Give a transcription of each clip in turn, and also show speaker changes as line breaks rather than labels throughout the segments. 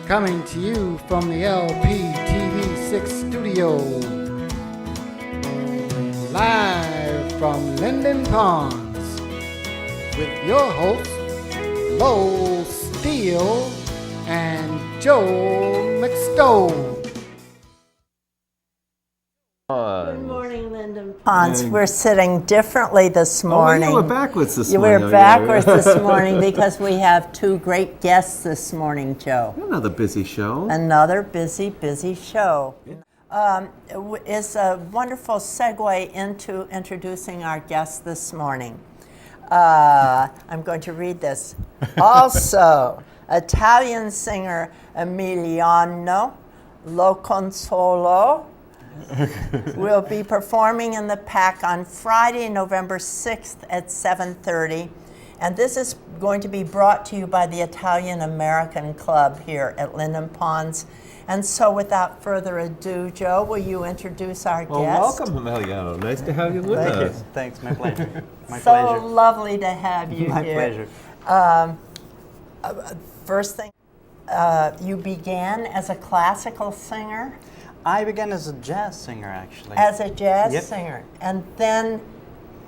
Coming to you from the LPTV 6 studio. Live from Linden Ponds. With your hosts, Steele and Joe McStowe.
Good morning, Linden Ponds. We're sitting differently this morning.
Oh, we're backwards this morning.
We're backwards this morning because we have two great guests this morning, Joe.
Another busy show.
Another busy show. Is a wonderful segue into introducing our guest this morning. I'm going to read this. Also, Italian singer Emiliano Loconsolo will be performing in the PAC on Friday, November 6th at 7:30. And this is going to be brought to you by the Italian American Club here at Linden Ponds. And so without further ado, Joe, will you introduce our
Well,
guest?
welcome, Emiliano. Nice to have you with us.
Thank you. Thanks, my pleasure. My
So
pleasure.
lovely to have you
My
here.
pleasure.
First thing, you began as a classical singer,
I began as a jazz singer, actually.
as a jazz
Yep.
singer, and then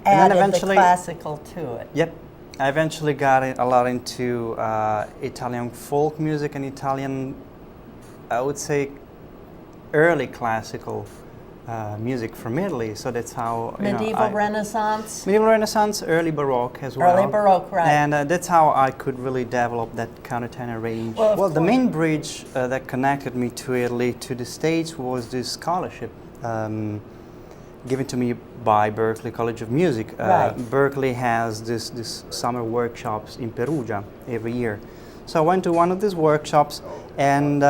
then
added the
eventually-
classical to it.
Yep. I eventually got a lot into Italian folk music and Italian, I would say, early classical music from Italy. So that's how
Medieval Renaissance,
Medieval Renaissance, early Baroque as well.
early Baroque, right?
And that's how I could really develop that countertenor range.
Well, of
the
course.
main bridge that connected me to Italy, to the States, was this scholarship given to me by Berklee College of Music.
Right.
Berklee has this summer workshops in Perugia every year. So I went to one of these workshops, and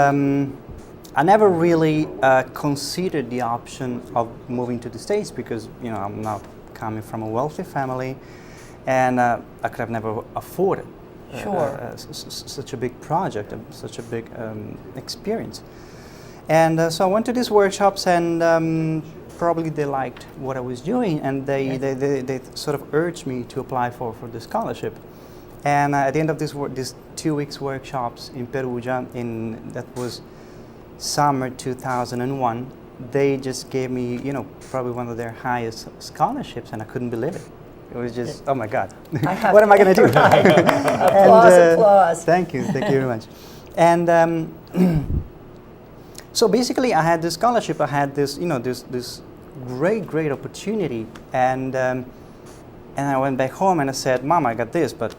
I never really considered the option of moving to the States because I'm not coming from a wealthy family, and I could have never afforded such a big project, such a big experience. And so I went to these workshops, and probably they liked what I was doing, and they sort of urged me to apply for the scholarship. And at the end of this 2 weeks workshops in Perugia, that was summer 2001, they just gave me, probably one of their highest scholarships, and I couldn't believe it. It was just, oh my God, what am I going to do?
Applause.
Thank you very much. And so basically, I had this scholarship. I had this, this great opportunity, and I went back home and I said, "Mom, I got this, but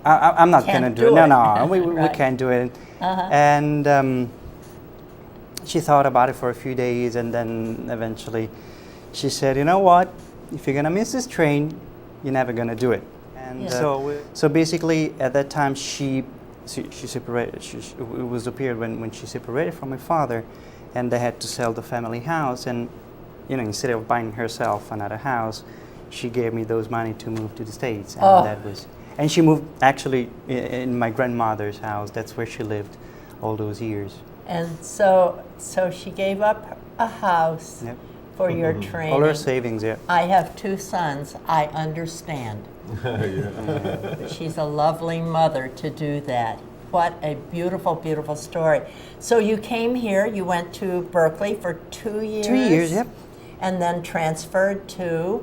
I'm not going to do it. No, we can't do it." And she thought about it for a few days, and then eventually she said, "You know what? If you're going to miss this train, you're never going to do it." And so basically, at that time, she separated. It was a period when she separated from my father, and they had to sell the family house. And instead of buying herself another house, she gave me those money to move to the States, and that was. And she moved actually in my grandmother's house. That's where she lived all those years.
And so she gave up a house for your training.
All her savings, yeah.
I have two sons. I understand. She's a lovely mother to do that. What a beautiful story. So you came here, you went to Berklee for 2 years?
2 years, yep.
And then transferred to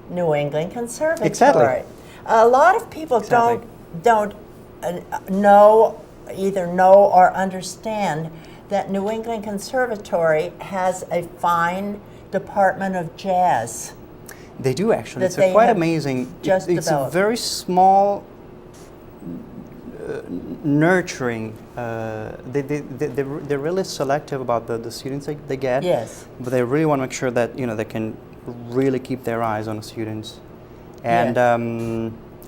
New England Conservatory.
Exactly.
A lot of people don't either know or understand that New England Conservatory has a fine department of jazz.
They do actually.
That
It's quite amazing. It's a very small, nurturing. They're really selective about the students they get.
Yes.
But they really want to make sure that they can really keep their eyes on the students. And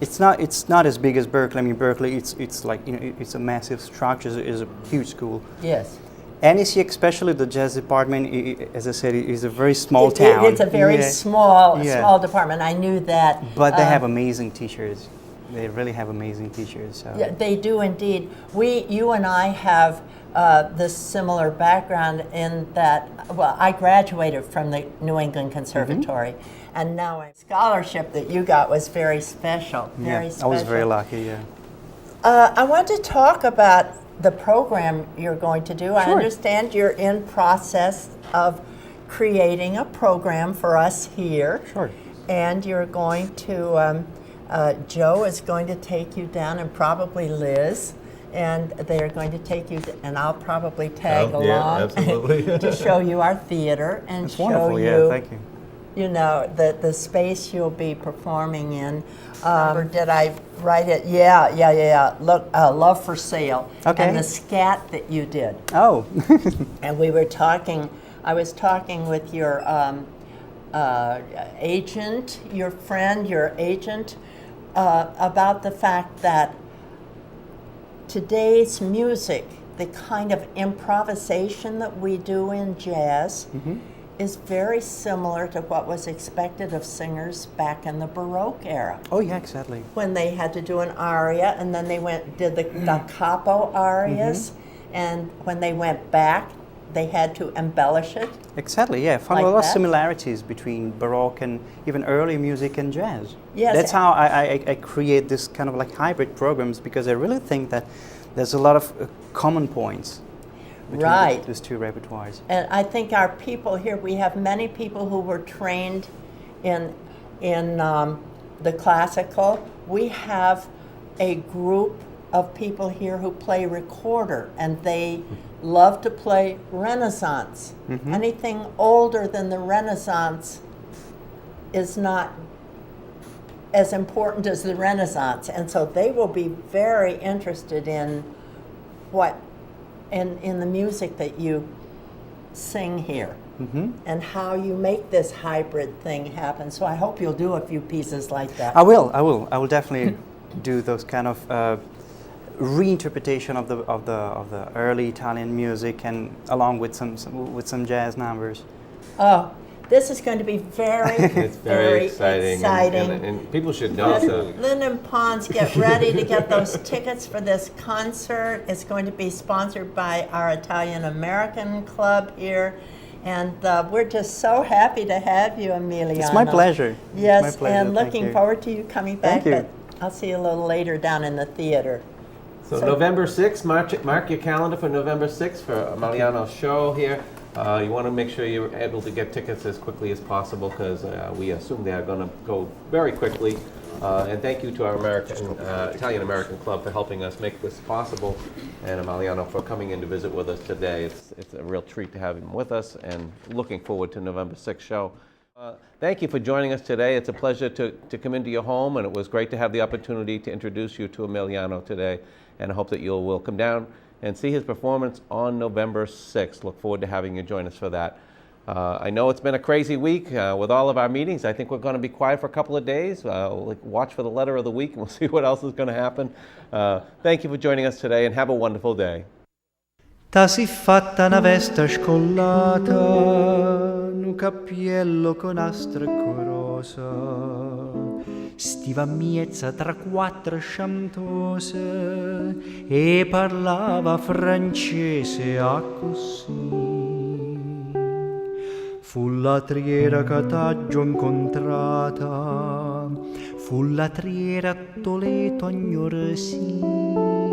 it's not as big as Berklee. I mean, Berklee it's like it's a massive structure. It's a huge school.
Yes.
NEC, especially the jazz department, as I said, is a very small town.
It's a very small department. I knew that.
But they have amazing teachers. They really have amazing teachers. So.
Yeah, they do indeed. You and I have this similar background in that. Well, I graduated from the New England Conservatory, and now a scholarship that you got was very special. Very special.
I was very lucky. Yeah.
I want to talk about the program you're going to do. I
Sure.
understand you're in process of creating a program for us here.
Sure.
And you're going to, Joe is going to take you down, and probably Liz, and they're going to take you, and I'll probably tag
Oh, yeah,
along
absolutely.
to show you our theater and
That's
show
wonderful.
you,
Yeah, thank you.
you know, the space you'll be performing in. Or did I write it? Yeah. Look, Love for Sale.
Okay.
And the scat that you did.
Oh.
And we were talking, I was talking with your agent, your friend, your agent, about the fact that today's music, the kind of improvisation that we do in jazz, is very similar to what was expected of singers back in the Baroque era,
Oh, yeah, exactly.
when they had to do an aria and then they did the da capo arias, and when they went back, they had to embellish it.
Exactly, yeah. Found
Like
a lot of
that?
similarities between Baroque and even early music and jazz.
Yes.
That's how I create this kind of like hybrid programs, because I really think that there's a lot of common points between
Right.
these two repertoires.
And I think our people here, we have many people who were trained in the classical. We have a group of people here who play recorder, and they love to play Renaissance. Anything older than the Renaissance is not as important as the Renaissance, and so they will be very interested in in the music that you sing here, and how you make this hybrid thing happen. So I hope you'll do a few pieces like that.
I will definitely do those kind of reinterpretation of the early Italian music, and along with some jazz numbers.
Oh, this is going to be very,
It's very exciting. And people should know. So.
Linden Ponds, get ready to get those tickets for this concert. It's going to be sponsored by our Italian American Club here. And we're just so happy to have you, Emiliano.
It's my pleasure.
Yes,
It's my pleasure.
and
Thank
looking
you.
forward to you coming back.
Thank you.
But I'll see you a little later down in the theater.
So November 6th, mark your calendar for November 6th for Emiliano's show here. You want to make sure you're able to get tickets as quickly as possible, because we assume they are going to go very quickly. And thank you to our Italian American Club for helping us make this possible, and Emiliano for coming in to visit with us today. It's a real treat to have him with us, and looking forward to November 6th show. Thank you for joining us today. It's a pleasure to come into your home, and it was great to have the opportunity to introduce you to Emiliano today, and I hope that you will come down and see his performance on November 6th. Look forward to having you join us for that. I know it's been a crazy week with all of our meetings. I think we're going to be quiet for a couple of days. We'll watch for the letter of the week, and we'll see what else is going to happen. Thank you for joining us today, and have a wonderful day.
Ta si fatta una veste scollata, un cappiello con astre corosa, stiva miezza tra quattro sciamtose e parlava francese a così. Fu la triera che t'aggio incontrata, fu la triera a Toledo a Gnoresi.